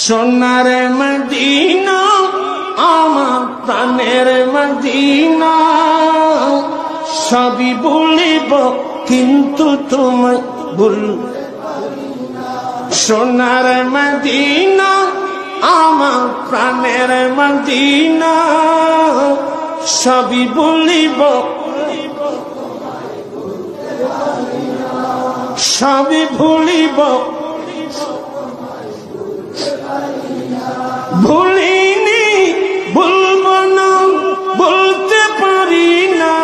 সোনার মদিনা আমার প্রাণের মদিনা, সবই বলিব কিন্তু তোমায় বলবো। সোনার মদিনা আমার প্রাণের মদিনা, সবই বলিব সবই ভুলিব, ভুলিনি ভুলব না বলতে পারি না,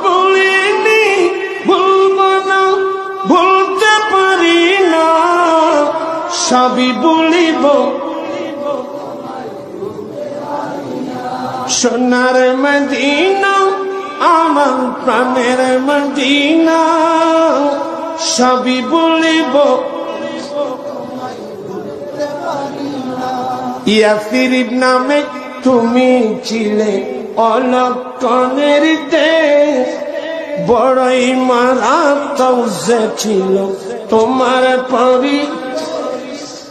ভুলিনি ভুলব না বলতে পারি না, সবই বলিব। সোনার মদিনা আমার প্রাণের মদিনা, সবই বলিব। ইয়াসরিব নামে তুমি ছিলে অলক্ষণের দেশ, বড়ই মারাত্মক যে ছিল তোমার পরি।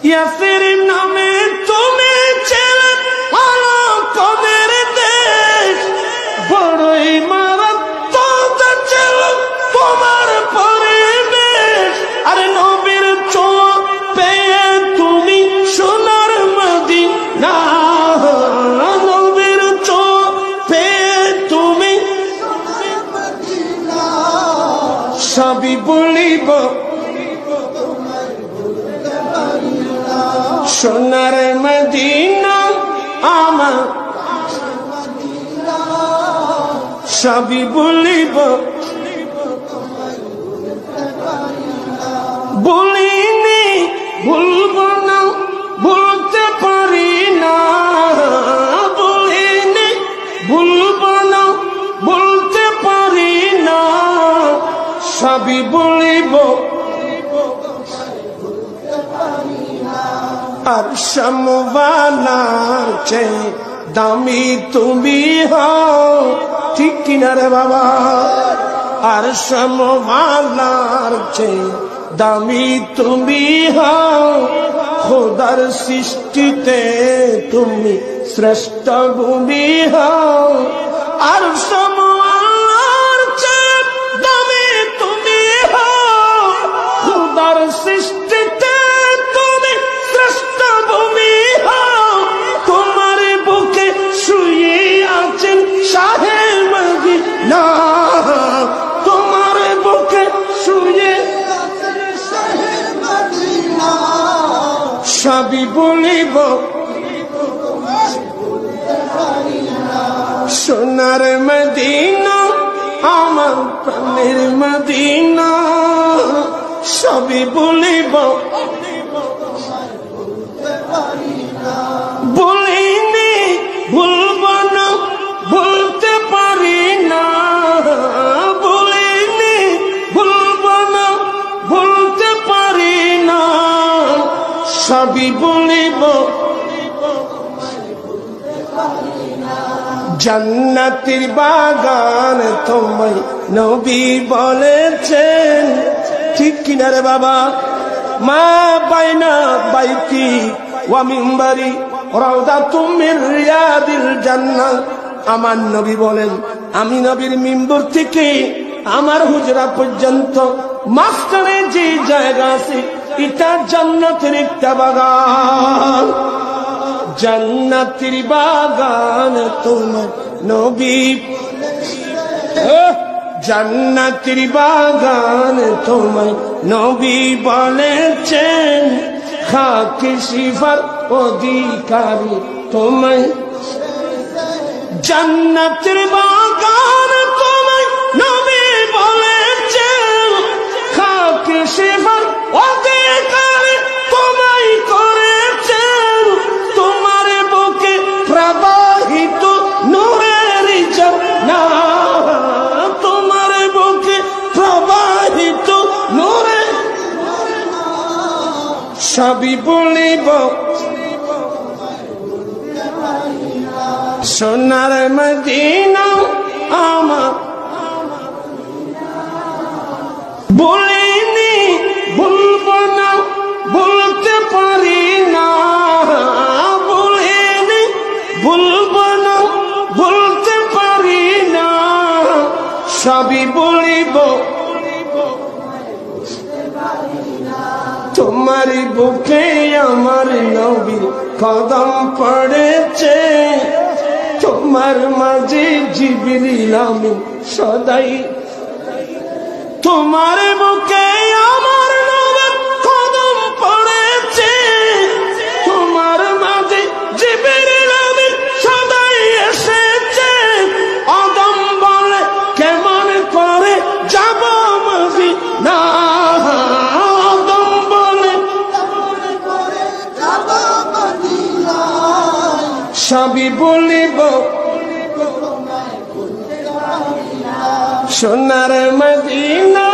ইয়াসরিব নামে তুমি ছিলে অলক্ষণের দেশ, বড়ই মারাত্মক ছিল তোমার পরিবেশ। আরে নবীর চোখ পেয়ে তুমি সোনার মদিনা, নবীর চোখ পেয়ে তুমি সবই বলিব। সোনার মদিনা আমার সবই বলিব, বলিনি ভুলব না বলতে পারি না, বলিনি ভুলব না বলতে পারি না, সবই বলিব। আর সমবালার চেয়ে দামি তুমি হও, ঠিক কিনা রে বাবা? আর সমবালার চেয়ে দামি তুমি হও, খোদার সৃষ্টিতে তুমি শ্রেষ্ঠ ভূমি হও। আর সমবালার চেয়ে দামি তুমি হও, খোদার সৃষ্টিতে তুমি শ্রেষ্ঠ ভূমি হও। তোমার বুকে শুয়ে আছেন শাহে মদিনা, তোমার বুকে শুয়ে সবই বলিব। সোনার মদিনা আমার প্রাণের মদিনা, সবই বলিব। বলিনি ভুলব না বলতে পারি না, বলিনি ভুলব না বলতে পারি না, সবই বলিব। জান্নাতের বাগান তোমায় নবী বলেছেন, ঠিক কিনা রে বাবা? মা বাইনা বাইতি ওয়া মিম্বারি রাউদাতুম মির রিয়াদিল জান্নাহ। আমার নবী বলেন, আমি নবীর মিম্বর থেকে আমার হুজরা পর্যন্ত মাঝখানে যে জায়গা আছে এটা জান্নাতের একটা বাগান। জান্নাতের বাগান তোমার নবী, জান্নাতের বাগান তোমায় নবী বলেছেন, খাকি সিফার অধিকারী তোমায়। জান্নাতের বাগান তোমায় নবী বলেছেন, খাকি সিফার অধিকারী তোমায় করেছেন। তোমার বুকে প্রবাহিত নূরের ঝর্ণা, তোমার বুকে প্রবাহিত নূরে, সবই বলিব। সোনার মদিনা আমার বলিনি ভুলব না বলতে পারি না, তোমার বুকে আমার নবীর কদম পড়েছে, তোমার মাঝে জিবরিল আমিন সদাই। তোমার বুকে আমার নবীর কদম পড়েছে, তোমার মাঝে জিবরিল আমিন সদাই এসেছে। আদম বলে কেমন করে যাব মদিনা, আদম বলে সবই বলিব সোনার Medina.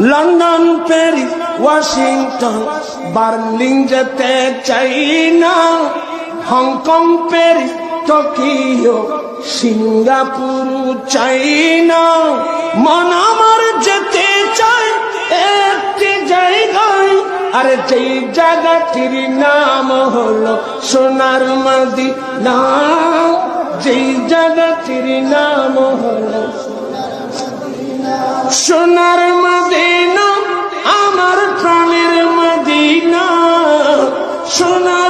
London, Paris, Washington, Berlin যেতে চাই না, হংকং, প্যারিস, টোকিও, সিঙ্গাপুর চাই না। মন আমার যেতে চাই একটি জায়গায়, আরে যেই জায়গাটির নাম হলো সোনার মদিনা, যেই জায়গাটির নাম হলো সোনার মদিনা, আমার প্রাণের মদিনা, সোনার